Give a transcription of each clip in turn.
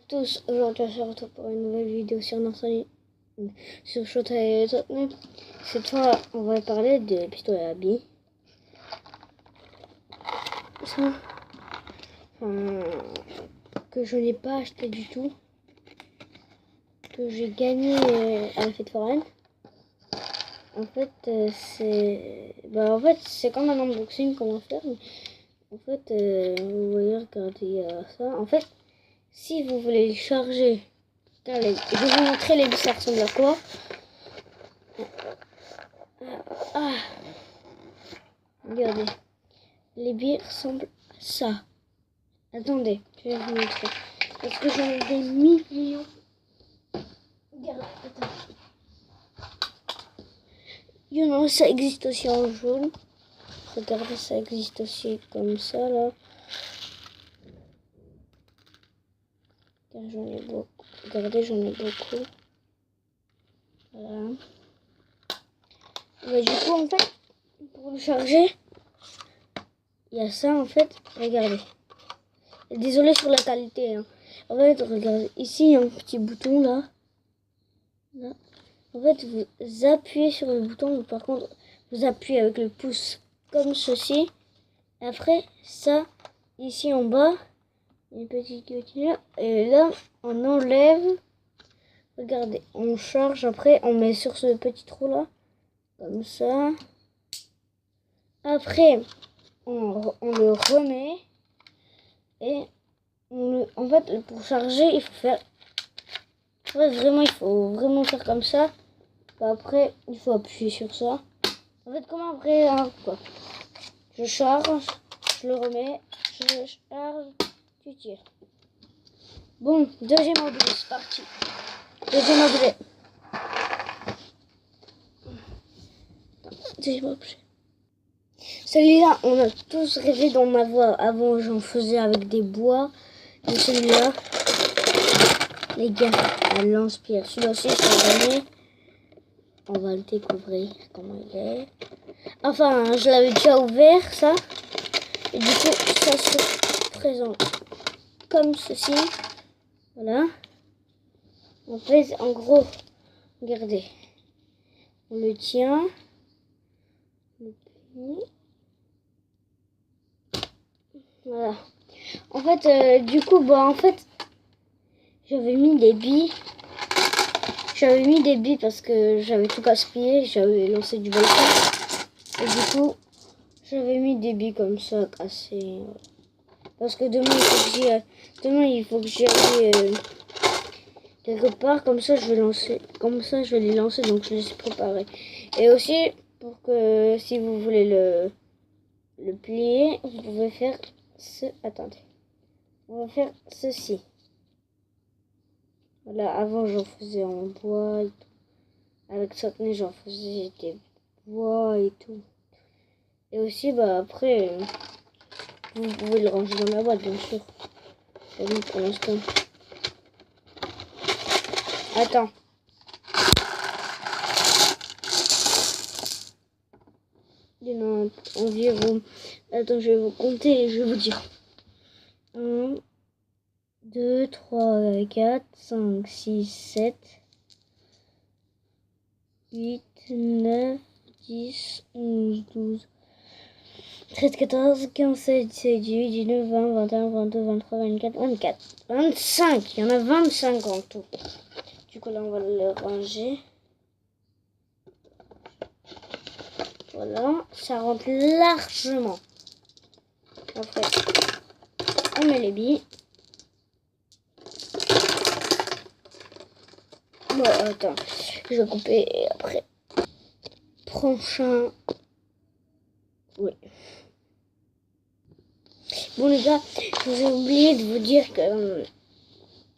tous, aujourd'hui on se retrouve pour une nouvelle vidéo sur sur Shota et Tottenham. Cette fois on va parler de pistolet à billes. Ça, que je n'ai pas acheté du tout, que j'ai gagné à la fête foraine. En fait c'est comme un unboxing qu'on va faire, mais en fait vous voyez, regardez ça. En fait, si vous voulez le charger, je vais vous montrer les billes, ça ressemble à quoi. Regardez, les billes ressemblent à ça. Attendez, je vais vous montrer. Parce que j'en ai des millions. Regardez, attends. You know, ça existe aussi en jaune. Regardez, ça existe aussi comme ça, là. J'en ai beaucoup. Regardez, j'en ai beaucoup. Voilà. Du coup, en fait, pour le charger, il y a ça, en fait. Regardez. Désolé sur la qualité, hein. En fait, regardez. Ici, il y a un petit bouton, là. Là. En fait, vous appuyez sur le bouton. Par contre, vous appuyez avec le pouce comme ceci. Après, ça, ici en bas, une petite guillotine. Et là, on enlève. Regardez, on charge. Après, on met sur ce petit trou là. Comme ça. Après, on le remet. Et en fait, pour charger, il faut faire... En fait, vraiment, il faut vraiment faire comme ça. Après, il faut appuyer sur ça. En fait, comme après, hein, quoi. Je charge, je le remets, je charge, tu tires. Bon, deuxième objet, c'est parti. Deuxième objet. Deuxième objet. Celui-là, on a tous rêvé d'en avoir. Avant, j'en faisais avec des bois. Et celui-là, les gars, un lance-pierre. Celui-là aussi, c'est gagné. On va le découvrir comment il est. Enfin, je l'avais déjà ouvert, ça. Et du coup, ça se présente comme ceci. Voilà. En fait, en gros, regardez. On le tient. Voilà. En fait, du coup, en fait, j'avais mis des billes. J'avais mis des billes parce que j'avais tout gaspillé. J'avais lancé du balcon. Et du coup, j'avais mis des billes comme ça, cassées. Parce que demain, il faut que j'y aille quelque part. Comme ça, je vais lancer. Comme ça, je vais les lancer. Donc, je les ai préparés. Et aussi, pour que si vous voulez le plier, vous pouvez faire attendez. On va faire ceci. Voilà, avant j'en faisais en bois et tout. Avec Sottenham, j'en faisais des bois et tout. Et aussi, après, vous pouvez le ranger dans la boîte, bien sûr. Bon, pour l'instant. Attends. Il y en a environ. Attends, je vais vous compter et je vais vous dire. 1, 2, 3, 4, 5, 6, 7, 8, 9, 10, 11, 12, 13, 14, 15, 16, 17, 18, 19, 20, 21, 22, 23, 24, 24, 25. Il y en a 25 en tout. Du coup, là, on va le ranger. Voilà, ça rentre largement. Après, on met les billes. Bon, attends, je vais couper et après. Prochain. Oui. Bon, les gars, je vous ai oublié de vous dire que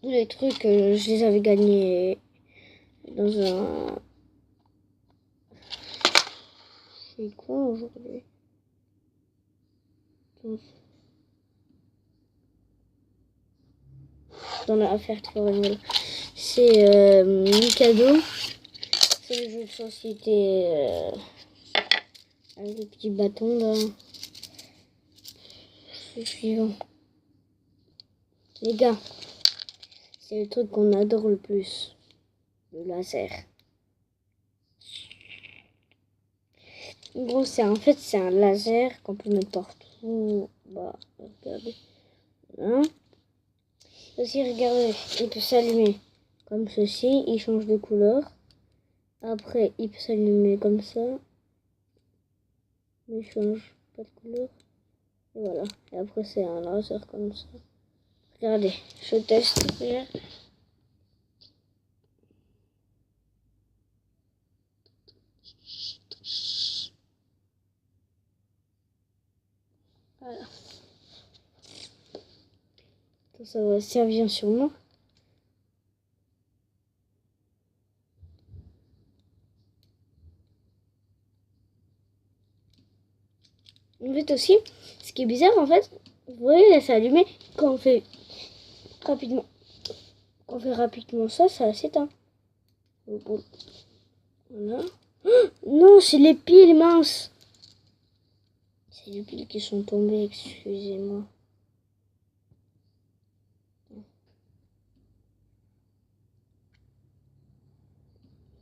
tous les trucs, je les avais gagnés dans un. C'est quoi aujourd'hui? Dans la affaire foraine. C'est Mikado. C'est le jeu de société avec des petits bâtons là. C'est suivant. Les gars, C'est le truc qu'on adore le plus. Le laser. En gros, c'est un laser qu'on peut mettre partout. Bah, regardez. Voilà. Aussi, regardez, il peut s'allumer comme ceci. Il change de couleur. Après, il peut s'allumer comme ça. Mais il change pas de couleur. Et voilà. Et après, c'est un laser comme ça. Regardez, je teste. Voilà. Ça va servir sûrement. En fait aussi, ce qui est bizarre en fait, vous voyez là c'est allumé. Quand on fait rapidement, ça s'éteint. Voilà. Oh, non, c'est les piles minces. C'est les piles qui sont tombées, excusez-moi.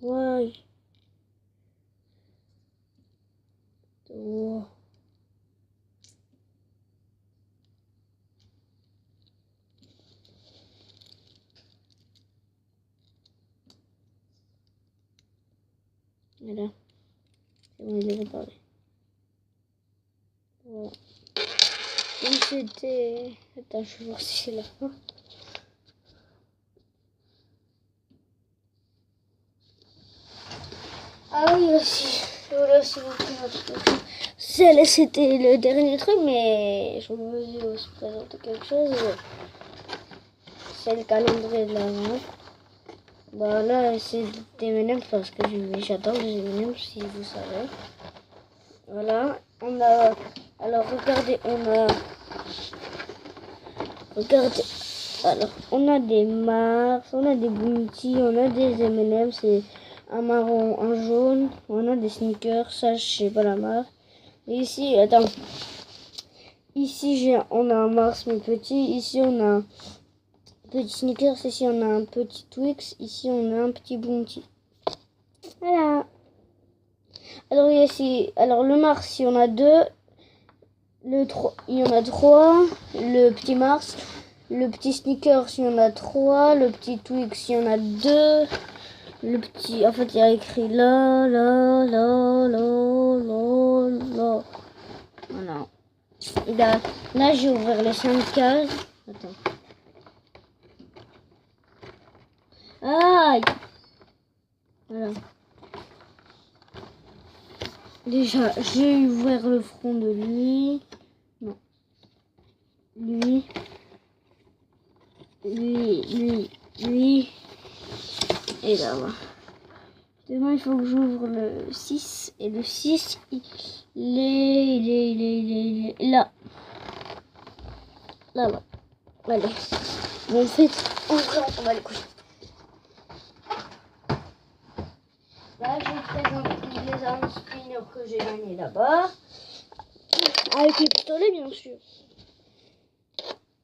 Ouais. Oh. Voilà. C'est bon, il est réparé. Voilà. Donc c'était... Attends, je vais voir si c'est la fin. Ah oui, aussi. Voilà, c'est c'était le dernier truc, mais je voulais aussi présenter quelque chose. C'est le calendrier de l'Avent. Bah là, c'est des M&M's parce que j'adore les M&M's, si vous savez. Voilà, on a... Alors, regardez, Regardez. Alors, on a des Mars, on a des Bounty, on a des M&M's, c'est un marron, un jaune. On a des sneakers, ça, je sais pas la marque. Et ici, attends. Ici, on a un Mars, mais petit. Ici, on a un petit sneakers. Ici, on a un petit Twix. Ici, on a un petit Bounty. Voilà. Alors, ici, alors le Mars, il y en a deux. Il y en a trois. Le petit Mars. Le petit Snickers, il y en a trois. Le petit Twix, il y en a deux. Le petit, en fait, il y a écrit là. Voilà. Là, j'ai ouvert les 5 cases. Attends. Aïe! Voilà. Déjà, j'ai ouvert le front de lui. Non. Lui. Et là, voilà. Demain, il faut que j'ouvre le 6. Et le 6, il est là. Là-bas. Allez. Bon, en fait, on va les coucher. Là, je vais présenter les armes spinner que j'ai gagnées là-bas. Avec les pistolets, bien sûr.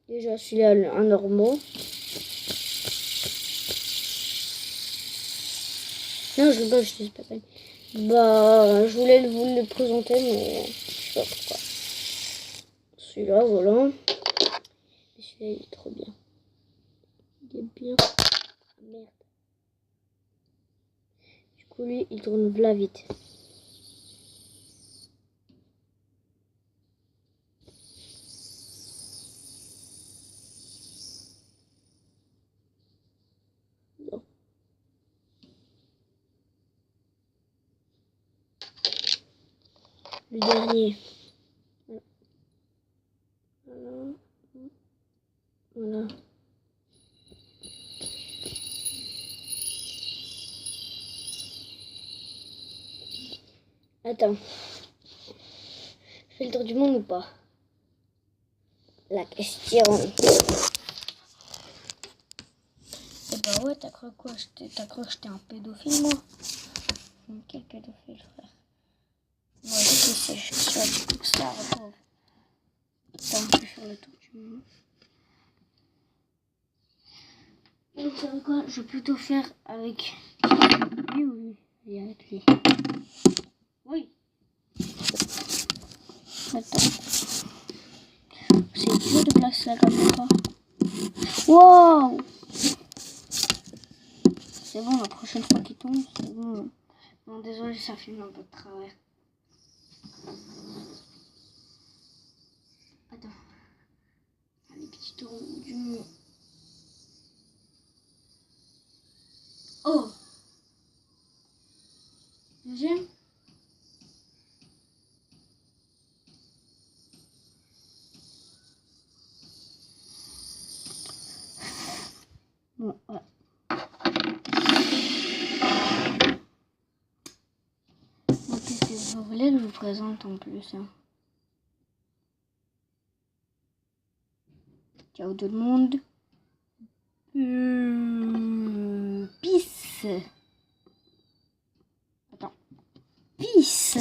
Déjà, celui-là, un normaux. Non, je rigole, je sais pas. Bah, je voulais vous le présenter, mais je sais pas pourquoi. Celui-là, voilà. Celui-là, il est trop bien. Il est bien. Merde. Du coup, lui, il tourne v'là vite. Non. Le dernier. Voilà. Voilà. Attends. Je fais le tour du monde ou pas? La question. Eh bah ouais, t'as cru quoi? T'as cru que j'étais un pédophile, moi? Quel pédophile, frère? Moi, je sais, je suis un petit star, pauvre. Attends, je vais faire le tour du monde. vous savez quoi? Je vais plutôt faire avec lui ou lui avec lui. Oui. Attends. C'est dur de placer la caméra. Wow! C'est bon, la prochaine fois qu'il tombe, c'est bon. Non, désolé, ça filme un peu de travers. Attends. Les petits tours du... Oh! Deuxième? Bon, ouais. Bon, qu'est-ce que vous voulez que je vous présente en plus, hein? Ciao tout le monde. Peace. Attends. Peace.